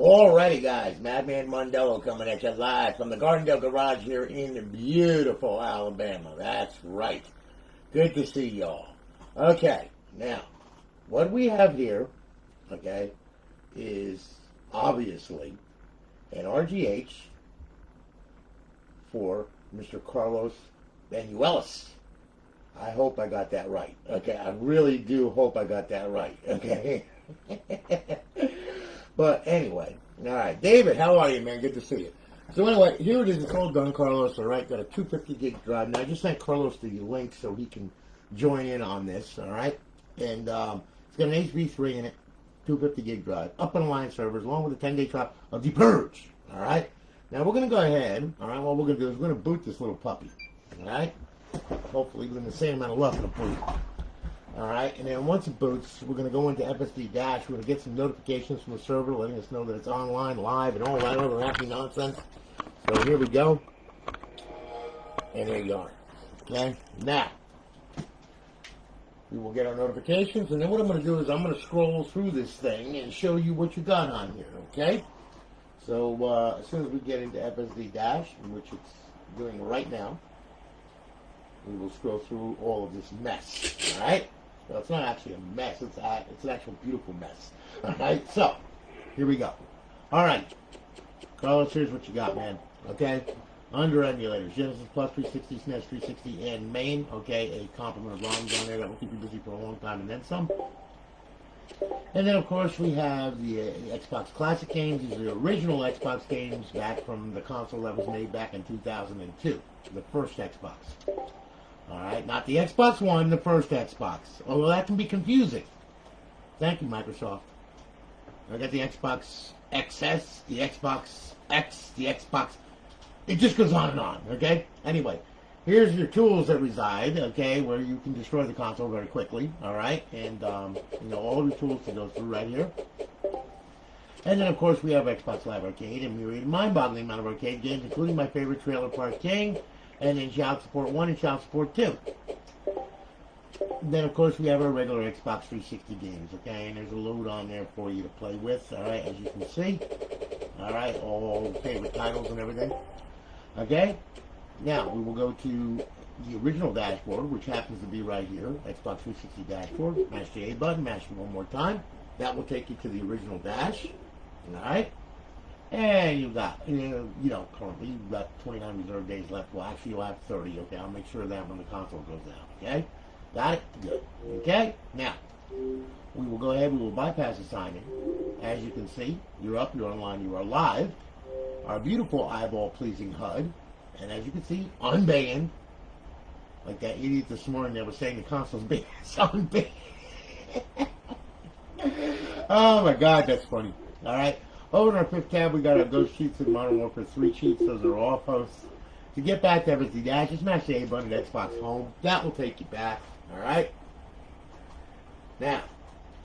Alrighty, guys, Madman Mondello coming at you live from the Gardendale Garage here in beautiful Alabama. That's right. Good to see y'all. Okay, now, what we have here, okay, is obviously an RGH for Mr. Carlos Banuelos. I hope I got that right. Okay, I really do hope I got that right. Okay. But anyway, all right, David, how are you, man? Good to see you. So anyway, here it is. It's all done, Carlos. All right, got a 250 gig drive. Now I just sent Carlos the link so he can join in on this. All right, and it's got an HV3 in it, 250 gig drive, up on line servers, along with a 10-day trial of the purge. All right. Now we're gonna go ahead. All right. What we're gonna do is we're gonna boot this little puppy. All right. Hopefully, with the same amount of luck in the boot. All right, and then once it boots, we're going to go into FSD Dash. We're going to get some notifications from the server letting us know that it's online, live, and all that other happy nonsense. So here we go. And there you are. Okay, now, we will get our notifications, and then what I'm going to do is I'm going to scroll through this thing and show you what you got on here, okay? So as soon as we get into FSD Dash, which it's doing right now, we will scroll through all of this mess, all right? Well, it's not actually a mess. It's an actual beautiful mess. All right, so here we go. All right, Carlos, here's what you got, man. Okay, under emulators, Genesis Plus 360, SNES 360, and main. Okay, a complement of ROMs on there that will keep you busy for a long time, and then some. And then, of course, we have the Xbox Classic games. These are the original Xbox games back from the console that was made back in 2002, the first Xbox. Alright, not the Xbox One, the first Xbox. Although that can be confusing. Thank you, Microsoft. I got the Xbox XS, the Xbox X, the Xbox... It just goes on and on, okay? Anyway, here's your tools that reside, okay, where you can destroy the console very quickly, alright? And, you know, all your tools to go through right here. And then, of course, we have Xbox Live Arcade and myriad mind-boggling amount of arcade games, including my favorite Trailer Park King, and then Child Support 1 and Child Support 2. Then, of course, we have our regular Xbox 360 games, okay? And there's a load on there for you to play with, all right, as you can see. All right, all favorite titles and everything. Okay? Now, we will go to the original dashboard, which happens to be right here, Xbox 360 dashboard. Mash the A button, mash it one more time. That will take you to the original dash, all right? And you got, you know, currently you've got 29 reserve days left. Well, actually, you'll have 30, okay? I'll make sure of that when the console goes down, okay? Got it? Good. Okay? Now, we will go ahead, we will bypass the sign-in. As you can see, you're up, you're online, you are live. Our beautiful eyeball-pleasing HUD. And as you can see, unbanned. Like that idiot this morning that was saying the console's banned. It's unbanned. Oh, my God, that's funny. All right? Over in our fifth tab, we got our Ghost Cheats and Modern Warfare 3 cheats. Those are all posts. To get back to FSD Dash, just smash the A button at Xbox Home. That will take you back. All right? Now,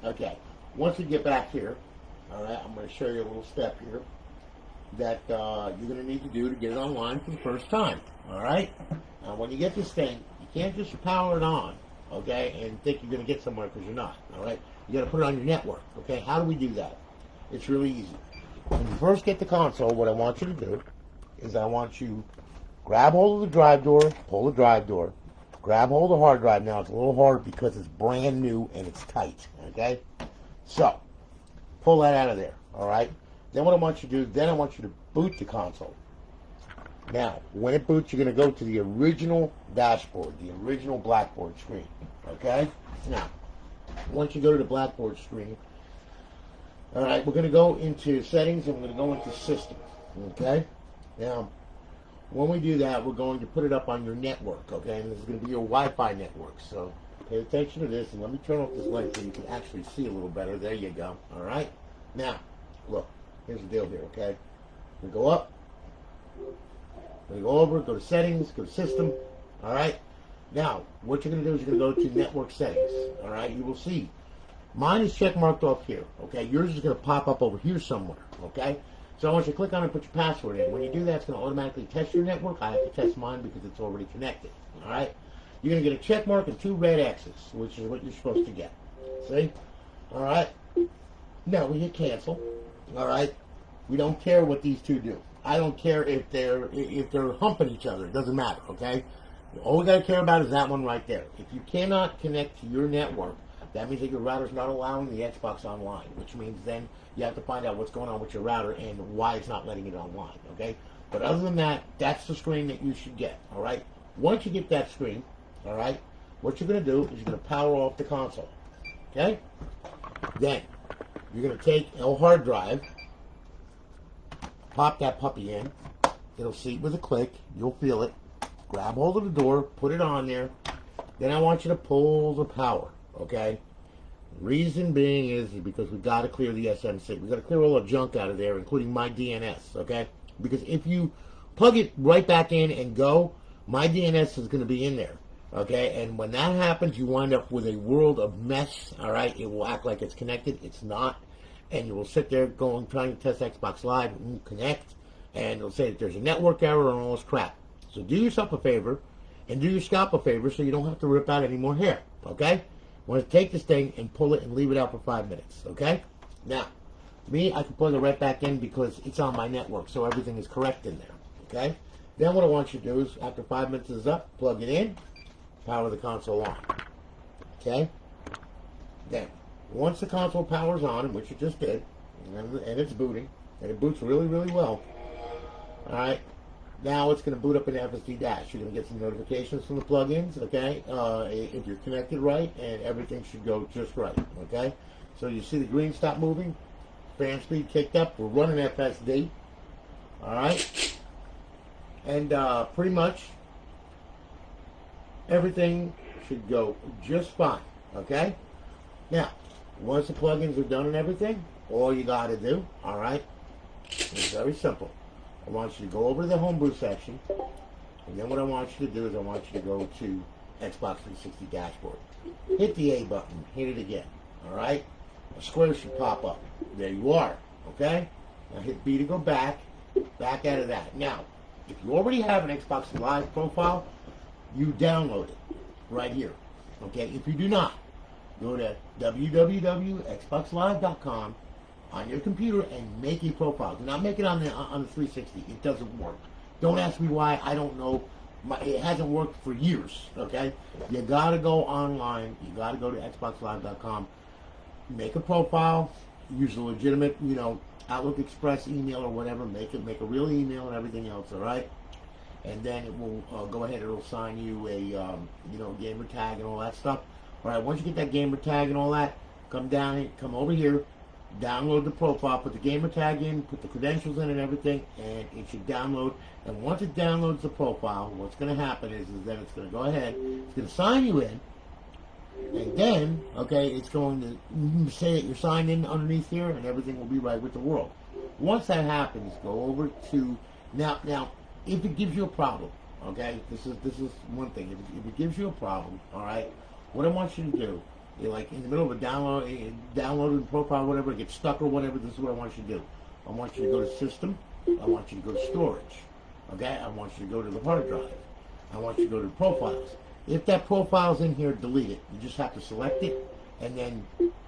okay. Once we get back here, all right, I'm going to show you a little step here that you're going to need to do to get it online for the first time. All right? Now, when you get this thing, you can't just power it on, okay, and think you're going to get somewhere because you're not. All right? You got to put it on your network. Okay? How do we do that? It's really easy. When you first get the console, what I want you to do is I want you grab hold of the drive door, pull the drive door, grab hold of the hard drive. Now it's a little hard because it's brand new and it's tight, okay? So, pull that out of there, all right? Then what I want you to do, then I want you to boot the console. Now, when it boots, you're going to go to the original dashboard, the original Blackboard screen, okay? Now, once you go to the Blackboard screen, all right, we're going to go into settings and we're going to go into system, okay? Now, when we do that, we're going to put it up on your network, okay? And this is going to be your Wi-Fi network, so pay attention to this. And let me turn off this light so you can actually see a little better. There you go, all right? Now, look, here's the deal here, okay? We go up, we go over, go to settings, go to system, all right? Now, what you're going to do is you're going to go to network settings, all right? You will see. Mine is check marked off here, okay? Yours is going to pop up over here somewhere, okay? So I want you to click on it and put your password in. When you do that, it's going to automatically test your network. I have to test mine because it's already connected, all right? You're going to get a check mark and 2 red X's, which is what you're supposed to get. See? All right? Now, we hit cancel, all right? We don't care what these two do. I don't care if they're humping each other. It doesn't matter, okay? All we got to care about is that one right there. If you cannot connect to your network, that means that your router's not allowing the Xbox online, which means then you have to find out what's going on with your router and why it's not letting it online, okay? But other than that, that's the screen that you should get, all right? Once you get that screen, all right, what you're going to do is you're going to power off the console, okay? Then you're going to take a hard drive, pop that puppy in. It'll seat with a click. You'll feel it. Grab hold of the door, put it on there. Then I want you to pull the power, okay? Reason being is because we've got to clear the SMC. We've got to clear all the junk out of there, including my DNS, okay? Because if you plug it right back in and go, my DNS is going to be in there, okay? And when that happens, you wind up with a world of mess, all right? It will act like it's connected. It's not. And you will sit there trying to test Xbox Live and connect, and it'll say that there's a network error and all this crap. So do yourself a favor and do your scalp a favor so you don't have to rip out any more hair, okay? You want to take this thing and pull it and leave it out for 5 minutes, okay? Now, me, I can plug it right back in because it's on my network, so everything is correct in there, okay? Then what I want you to do is, after 5 minutes is up, plug it in, power the console on, okay? Then, once the console powers on, which it just did, and it's booting, and it boots really, really well, all right? Now it's going to boot up an FSD dash. You're going to get some notifications from the plugins, okay? If you're connected right, and everything should go just right, okay? So you see the green stop moving, fan speed kicked up. We're running FSD, all right? And pretty much everything should go just fine, okay? Now, once the plugins are done and everything, all you got to do, all right, is very simple. I want you to go over to the homebrew section, and then what I want you to do is I want you to go to Xbox 360 dashboard. Hit the A button, hit it again, all right? A square should pop up. There you are, okay? Now hit B to go back out of that. Now, if you already have an Xbox Live profile, you download it right here, okay? If you do not, go to www.xboxlive.com on your computer and make a profile. Do not make it on the 360. It doesn't work. Don't ask me why. I don't know. It hasn't worked for years, okay? You got to go online. You got to go to xboxlive.com. Make a profile. Use a legitimate, Outlook Express email or whatever. Make a real email and everything else, all right? And then it will go ahead. It'll assign you a, gamer tag and all that stuff. All right, once you get that gamer tag and all that, come over here, download the profile, put the gamer tag in, put the credentials in and everything, and it should download. And once it downloads the profile, what's going to happen is then it's going to go ahead, it's going to sign you in, and then, okay, it's going to say that you're signed in underneath here, and everything will be right with the world. Once that happens, go over to, now, if it gives you a problem, okay, this is one thing, if it gives you a problem, all right, what I want you to do, you're like in the middle of a downloading profile, whatever, it gets stuck or whatever, this is what I want you to do. I want you to go to System. I want you to go to Storage. Okay? I want you to go to the hard drive. I want you to go to Profiles. If that profile's in here, delete it. You just have to select it and then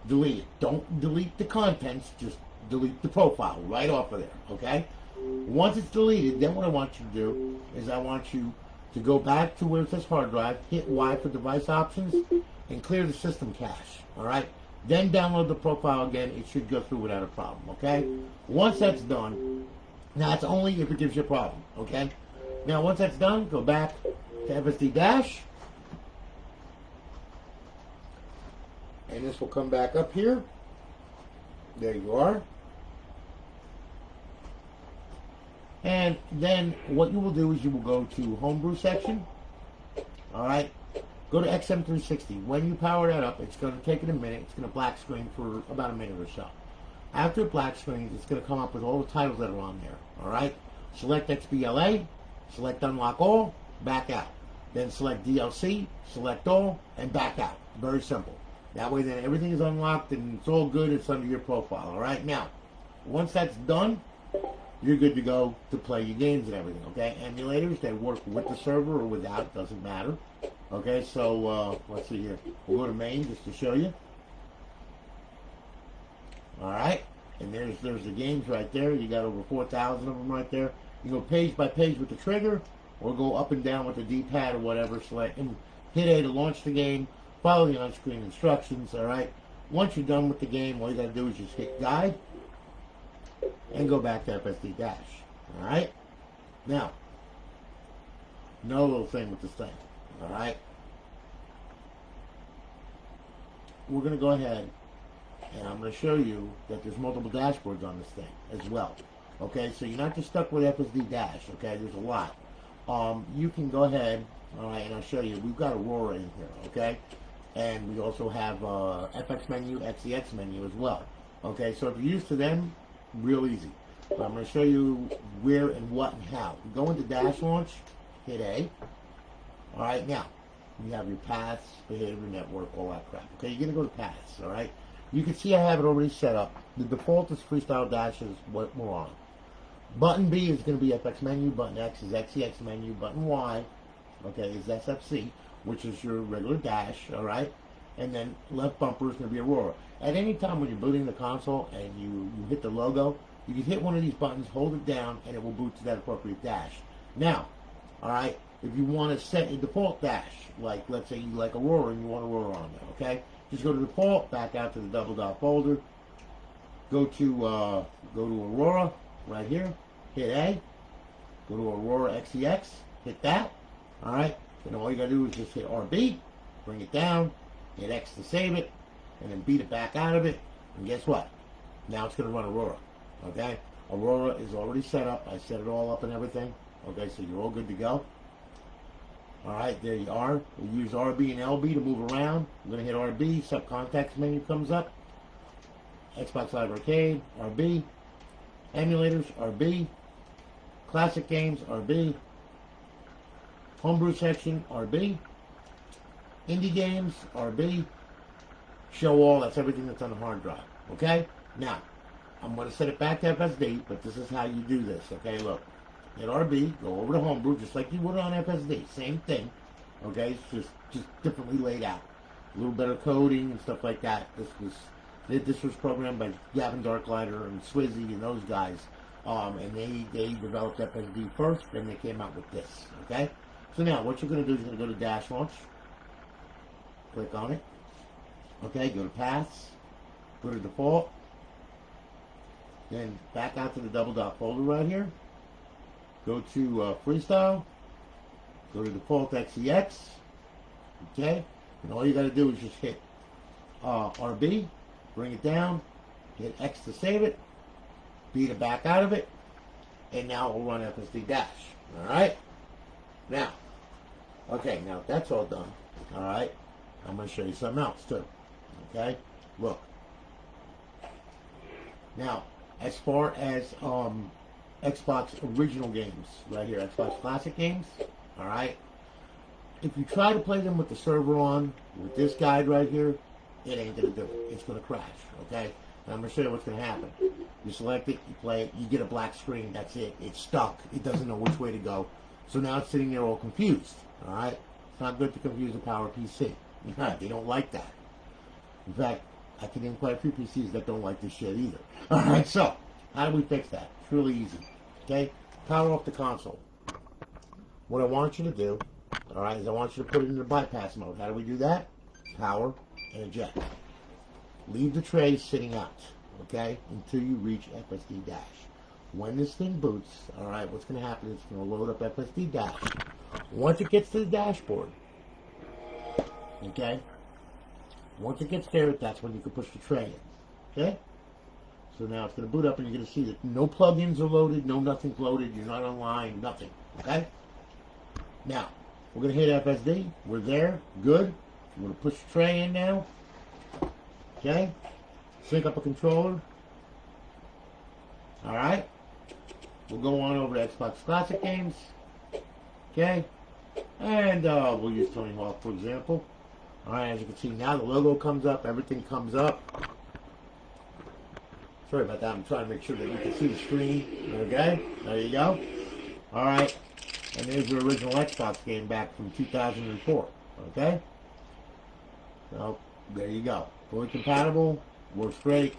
delete it. Don't delete the contents, just delete the profile right off of there. Okay? Once it's deleted, then what I want you to do is I want you to go back to where it says hard drive, hit Y for device options, and clear the system cache, all right? Then download the profile again. It should go through without a problem, okay? Once that's done, now it's only if it gives you a problem, okay? Now, once that's done, go back to FSD dash, and this will come back up here. There you are. And then what you will do is you will go to Homebrew section, all right? Go to XM360. When you power that up, it's going to take it a minute. It's going to black screen for about a minute or so. After it black screens, it's going to come up with all the titles that are on there. All right? Select XBLA, select Unlock All, back out. Then select DLC, select all, and back out. Very simple. That way then everything is unlocked and it's all good. It's under your profile. All right? Now, once that's done, you're good to go to play your games and everything. Okay? Emulators, they work with the server or without. Doesn't matter. Okay, so let's see here. We'll go to main just to show you. All right, And there's the games right there. You got over 4,000 of them right there. You go page by page with the trigger, or go up and down with the D-pad or whatever. Select and hit A to launch the game. Follow the on-screen instructions. All right. Once you're done with the game, all you got to do is just hit guide and go back to FSD dash. All right. Now, no little thing with this thing. All right. We're going to go ahead and I'm going to show you that there's multiple dashboards on this thing as well. Okay, so you're not just stuck with FSD dash. Okay, there's a lot. You can go ahead, all right, and I'll show you. We've got Aurora in here, okay, and we also have FX menu, XEX menu as well. Okay, so if you're used to them, real easy. But I'm going to show you where and what and how. You go into dash launch, hit A. All right, now you have your paths, behavior, network, all that crap. Okay, you're going to go to paths. All right. You can see I have it already set up. The default is freestyle dash is what we're on. Button B is going to be FX menu. Button X is XEX menu. Button Y, okay, is SFC, which is your regular dash, all right? And then left bumper is going to be Aurora. At any time when you're booting the console and you hit the logo, you can hit one of these buttons, hold it down, and it will boot to that appropriate dash. Now, all right, if you want to set a default dash, like let's say you like Aurora and you want Aurora on there, okay? Just go to default, back out to the double dot folder, go to Aurora right here, hit A, go to Aurora XEX, hit that, all right. Then all you gotta do is just hit RB, bring it down, hit X to save it, and then beat it back out of it. And guess what? Now it's gonna run Aurora. Okay, Aurora is already set up. I set it all up and everything. Okay, so you're all good to go. All right, there you are. We use RB and LB to move around. I'm going to hit RB. Subcontext menu comes up. Xbox Live Arcade, RB. Emulators, RB. Classic games, RB. Homebrew section, RB. Indie games, RB. Show all, that's everything that's on the hard drive. Okay? Now, I'm going to set it back to FSD, but this is how you do this. Okay, look. Hit RB, go over to Homebrew, just like you would on FSD. Same thing. Okay, it's just differently laid out. A little better coding and stuff like that. This was programmed by Gavin Darklighter and Swizzy and those guys. And they developed FSD first, then they came out with this. Okay? So now what you're going to do is you're going to go to Dash Launch. Click on it. Okay, go to Paths. Go to Default. Then back out to the double dot folder right here. Go to Freestyle. Go to Default XEX. Okay? And all you got to do is just hit RB. Bring it down. Hit X to save it. Beat it back out of it. And now it will run FSD dash. Alright? Now. Okay, now that's all done. Alright? I'm going to show you something else too. Okay? Look. Now, as far as Xbox original games, right here, Xbox Classic games, alright? If you try to play them with the server on, with this guide right here, it ain't going to do it. It's going to crash, okay? And I'm going to show you what's going to happen. You select it, you play it, you get a black screen, that's it. It's stuck. It doesn't know which way to go. So now it's sitting there all confused, alright? It's not good to confuse a power PC. They don't like that. In fact, I can name quite a few PCs that don't like this shit either. Alright, so, how do we fix that? It's really easy. Okay? Power off the console. What I want you to do, alright, is I want you to put it into bypass mode. How do we do that? Power and eject. Leave the tray sitting out, okay, until you reach FSD dash. When this thing boots, alright, what's going to happen is it's going to load up FSD dash. Once it gets to the dashboard, okay, once it gets there, that's when you can push the tray in, okay? So now it's going to boot up and you're going to see that no plugins are loaded, no nothing's loaded, you're not online, nothing, okay? Now, we're going to hit FSD, we're there, good. We're going to push the tray in now, okay? Sync up a controller, alright? We'll go on over to Xbox Classic games, okay? And we'll use Tony Hawk, for example. Alright, as you can see now, the logo comes up, everything comes up. Sorry about that, I'm trying to make sure that you can see the screen. Okay, there you go. Alright, and there's your original Xbox game back from 2004. Okay? So, there you go. Fully compatible, works great.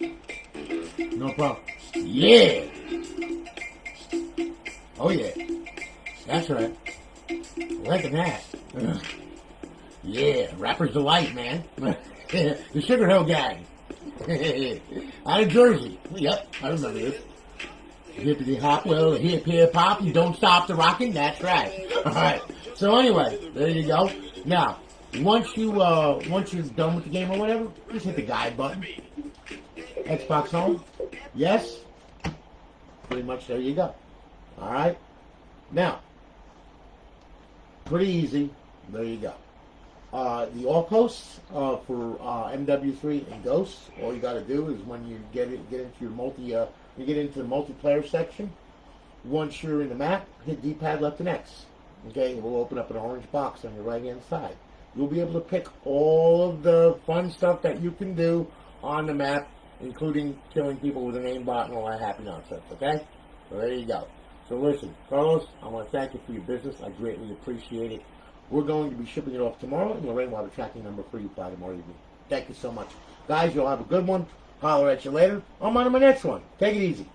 No problem. Yeah. Oh, yeah. That's right. Liking that. Yeah. Rapper's Delight, man. The Sugar Hill Gang. Out of Jersey. Yep, I remember this. Hippity hop, well, hip hop, you don't stop the rocking. That's right. All right. So anyway, there you go. Now, once you're done with the game or whatever, just hit the guide button. Xbox Home. Yes. Pretty much there you go. All right. Now, pretty easy. There you go. The all posts for MW3 and Ghosts. All you got to do is when you get into your you get into the multiplayer section. Once you're in the map, hit D-pad left and X. Okay, it will open up an orange box on your right-hand side. You'll be able to pick all of the fun stuff that you can do on the map, including killing people with an aimbot and all that happy nonsense. Okay, so there you go. So listen, Carlos, I want to thank you for your business. I greatly appreciate it. We're going to be shipping it off tomorrow, and Lorraine will have a tracking number for you by tomorrow evening. Thank you so much. Guys, you'll have a good one. Holler at you later. I'm on to my next one. Take it easy.